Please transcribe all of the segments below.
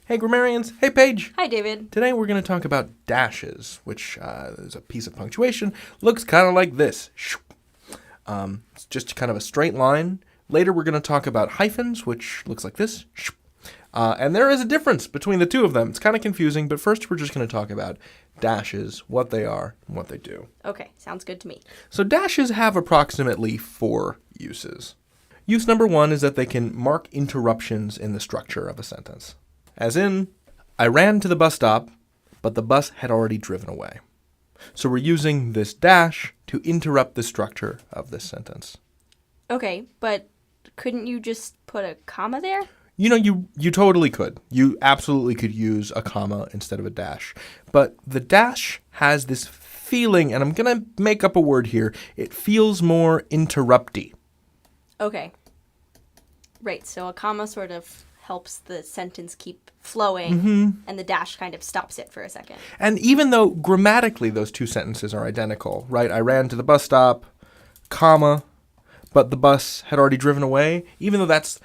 Hey grammarians, hey Paige. Hi, David. Today we're going to talk about dashes, which is a piece of punctuation. Looks kind of like this. It's just kind of a straight line. Later we're going to talk about hyphens, which looks like this. And there is a difference between the two of them. It's kind of confusing, but first we're just going to talk about dashes, what they are, and what they do. Okay, sounds good to me. So dashes have approximately 4 uses. Use number 1 is that they can mark interruptions in the structure of a sentence. As in, I ran to the bus stop, but the bus had already driven away. So we're using this dash to interrupt the structure of this sentence. Okay, but couldn't you just put a comma there? You know, you totally could. You absolutely could use a comma instead of a dash. But the dash has this feeling, and I'm going to make up a word here, it feels more interrupty. Okay. Right, so a comma sort of helps the sentence keep flowing, and the dash kind of stops it for a second. And even though grammatically those two sentences are identical, right? I ran to the bus stop, comma, but the bus had already driven away. Even though that's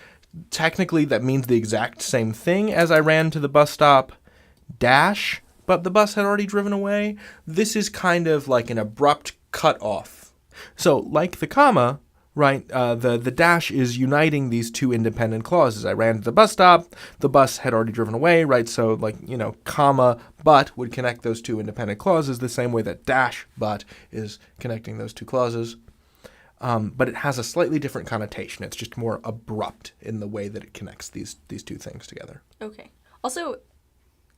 technically that means the exact same thing as I ran to the bus stop, dash, but the bus had already driven away. This is kind of like an abrupt cut off. So like the comma, right, the dash is uniting these two independent clauses. I ran to the bus stop, the bus had already driven away, right? So like, comma, but would connect those two independent clauses the same way that dash, but is connecting those two clauses. But it has a slightly different connotation. It's just more abrupt in the way that it connects these two things together. Okay. Also,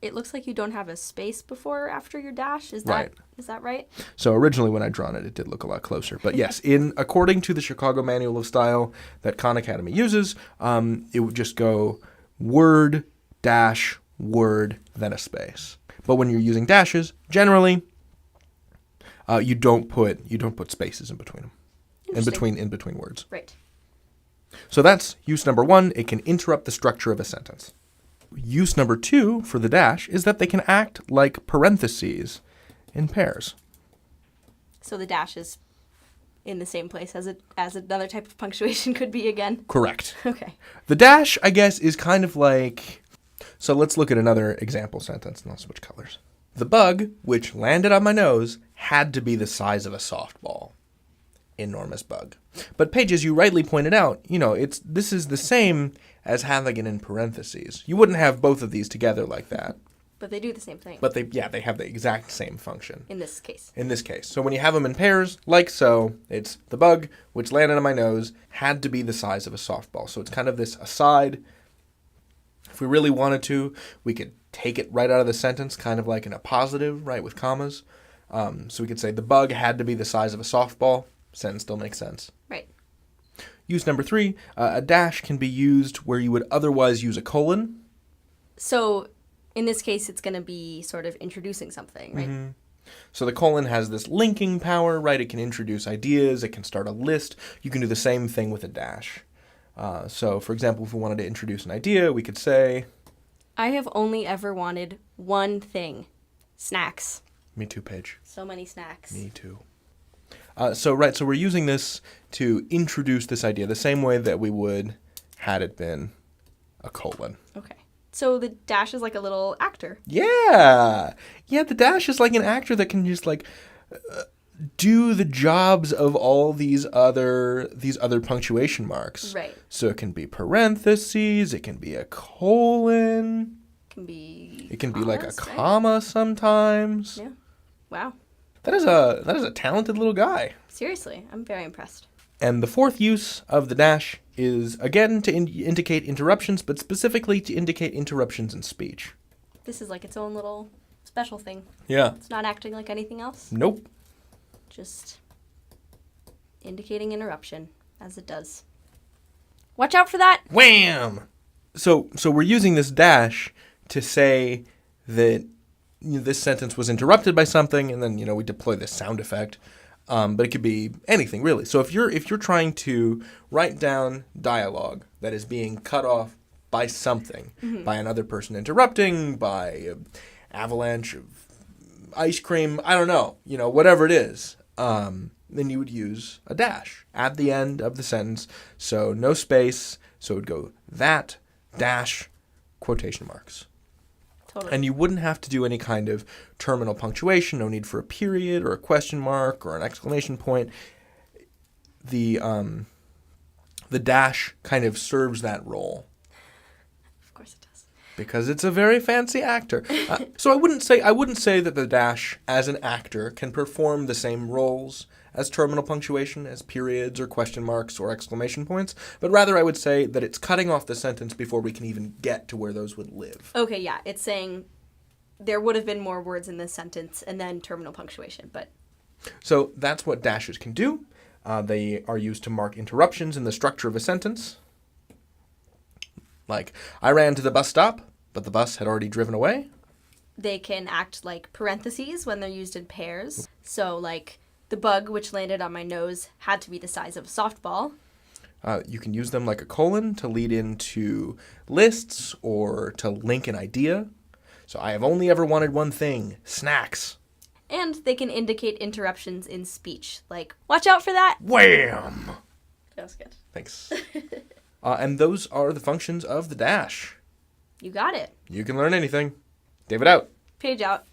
it looks like you don't have a space before or after your dash. Is Right. that right? So originally when I drawn it, it did look a lot closer. But yes, according to the Chicago Manual of Style that Khan Academy uses, it would just go word, dash, word, then a space. But when you're using dashes, generally, you don't put spaces in between them. In between words. Right. So that's use number 1. It can interrupt the structure of a sentence. Use number 2 for the dash is that they can act like parentheses in pairs. So the dash is in the same place as another type of punctuation could be again? Correct. Okay. The dash, I guess, is kind of like... So let's look at another example sentence and I'll switch colors. The bug, which landed on my nose, had to be the size of a softball. Enormous bug. But Paige, as you rightly pointed out, this is the same as having it in parentheses. You wouldn't have both of these together like that. But they do the same thing. But they have the exact same function. In this case. So when you have them in pairs, like so, it's the bug, which landed on my nose, had to be the size of a softball. So it's kind of this aside. If we really wanted to, we could take it right out of the sentence, kind of like in a positive, right, with commas. So we could say the bug had to be the size of a softball. Sentence still makes sense. Right. Use number 3, a dash can be used where you would otherwise use a colon. So in this case, it's going to be sort of introducing something, right? Mm-hmm. So the colon has this linking power, right? It can introduce ideas. It can start a list. You can do the same thing with a dash. So, for example, if we wanted to introduce an idea, we could say... I have only ever wanted one thing. Snacks. Me too, Paige. So many snacks. Me too. So we're using this to introduce this idea the same way that we would had it been a colon. Okay. So the dash is like a little actor. Yeah. Yeah, the dash is like an actor that can just do the jobs of all these other punctuation marks. Right. So it can be parentheses, it can be a colon. It can be like a right? comma sometimes. Yeah. Wow. That is a talented little guy. Seriously, I'm very impressed. And the 4th use of the dash is, again, to indicate interruptions, but specifically to indicate interruptions in speech. This is like its own little special thing. Yeah. It's not acting like anything else. Nope. Just indicating interruption, as it does. Watch out for that! Wham! So we're using this dash to say that this sentence was interrupted by something, and then we deploy this sound effect. But it could be anything really. So if you're trying to write down dialogue that is being cut off by something, by another person interrupting, by an avalanche of ice cream, I don't know, whatever it is, then you would use a dash at the end of the sentence. So no space. So it would go that dash quotation marks. Totally. And you wouldn't have to do any kind of terminal punctuation, no need for a period or a question mark or an exclamation point. The dash kind of serves that role. Of course it does. Because it's a very fancy actor. So I wouldn't say that the dash as an actor can perform the same roles as terminal punctuation, as periods or question marks or exclamation points, but rather I would say that it's cutting off the sentence before we can even get to where those would live. Okay, yeah. It's saying there would have been more words in this sentence and then terminal punctuation, but... So that's what dashes can do. They are used to mark interruptions in the structure of a sentence. Like, I ran to the bus stop, but the bus had already driven away. They can act like parentheses when they're used in pairs. So, like, the bug which landed on my nose had to be the size of a softball. You can use them like a colon to lead into lists or to link an idea. So I have only ever wanted one thing, snacks. And they can indicate interruptions in speech, like, watch out for that. Wham! That was good. Thanks. And those are the functions of the dash. You got it. You can learn anything. David out. Page out.